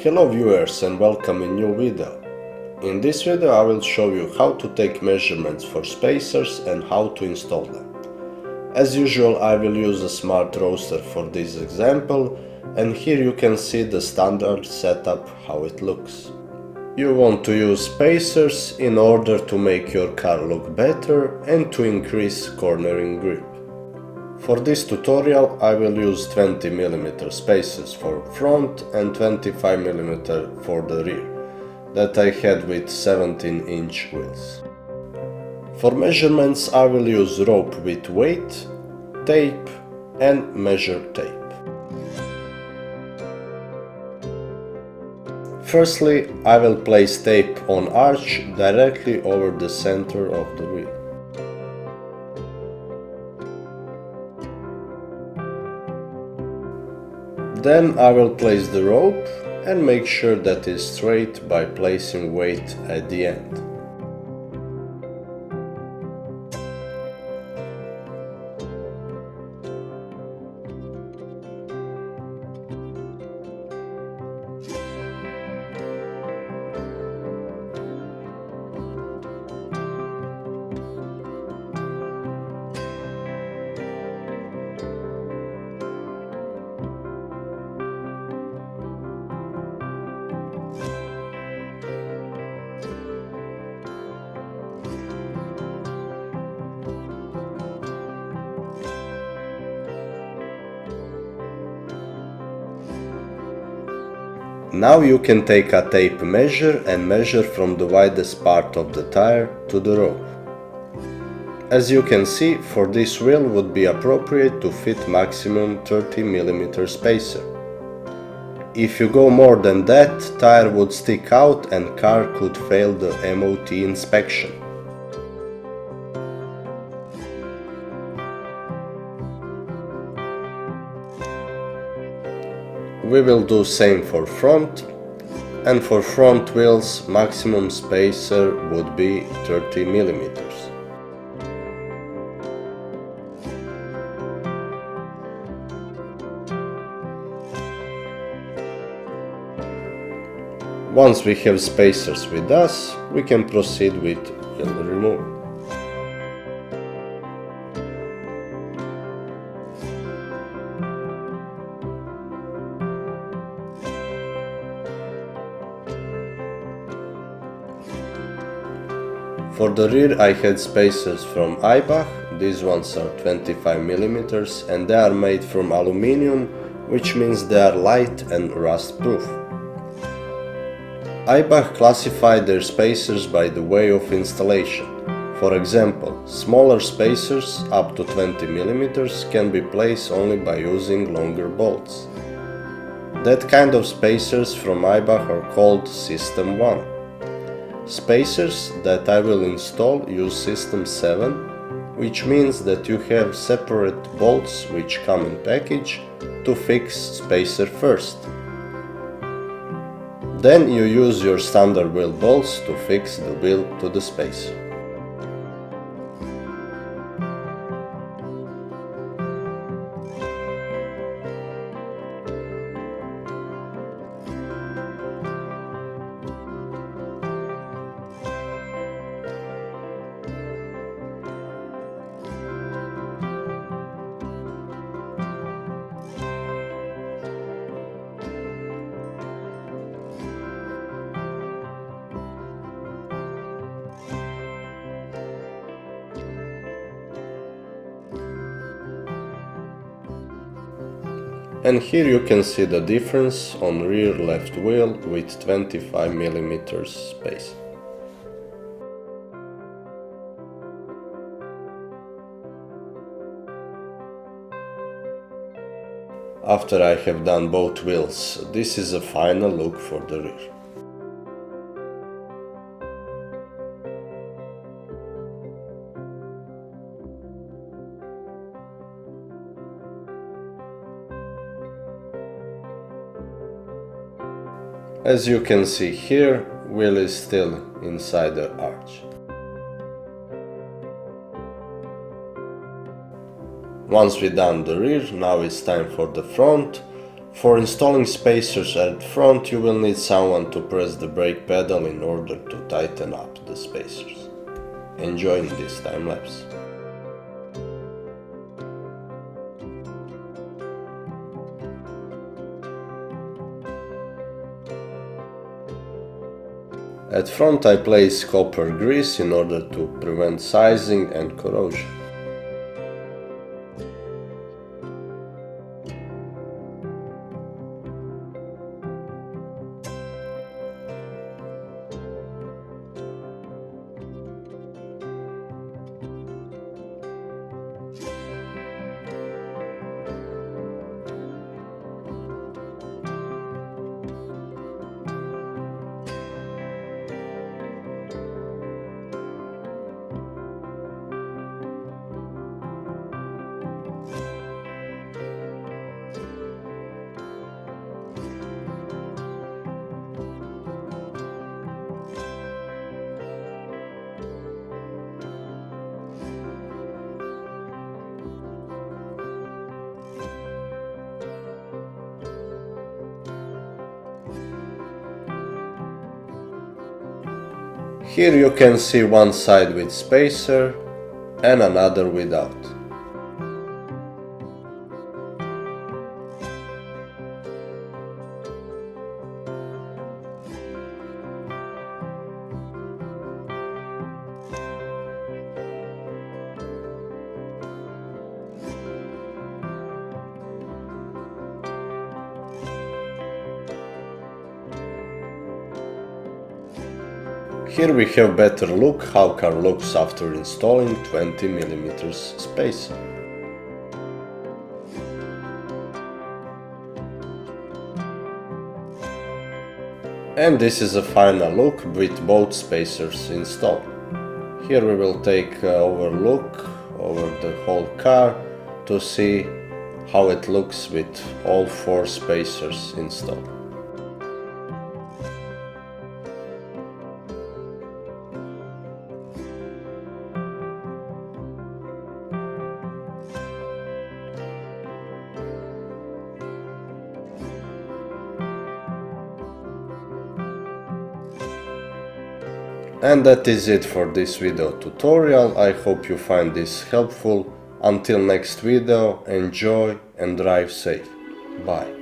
Hello viewers and welcome in new video. In this video I will show you how to take measurements for spacers and how to install them. As usual I will use a smart roadster for this example, and here you can see the standard setup how it looks. You want to use spacers in order to make your car look better and to increase cornering grip. For this tutorial I will use 20mm spacers for front and 25mm for the rear, that I had with 17-inch wheels. For measurements I will use rope with weight, tape and measure tape. Firstly, I will place tape on arch directly over the center of the wheel. Then I will place the rope and make sure that it is straight by placing weight at the end. Now you can take a tape measure and measure from the widest part of the tire to the rope. As you can see, for this wheel would be appropriate to fit maximum 30mm spacer. If you go more than that, tire would stick out and car could fail the MOT inspection. We will do same for front, and for front wheels maximum spacer would be 30mm. Once we have spacers with us, we can proceed with wheel removal. For the rear I had spacers from Eibach. These ones are 25mm and they are made from aluminium, which means they are light and rust proof. Eibach classified their spacers by the way of installation. For example, smaller spacers up to 20mm can be placed only by using longer bolts. That kind of spacers from Eibach are called System 1. Spacers that I will install use System 7, which means that you have separate bolts which come in package to fix spacer first. Then you use your standard wheel bolts to fix the wheel to the spacer. And here you can see the difference on rear left wheel with 25mm space. After I have done both wheels, this is a final look for the rear. As you can see here, wheel is still inside the arch. Once we done the rear, now it's time for the front. For installing spacers at front, you will need someone to press the brake pedal in order to tighten up the spacers. Enjoy this time lapse. At front I place copper grease in order to prevent sizing and corrosion. Here you can see one side with spacer and another without. Here we have better look how car looks after installing 20mm spacer. And this is a final look with both spacers installed. Here we will take over look over the whole car to see how it looks with all 4 spacers installed. And that is it for this video tutorial. I hope you find this helpful. Until next video, enjoy and drive safe. Bye.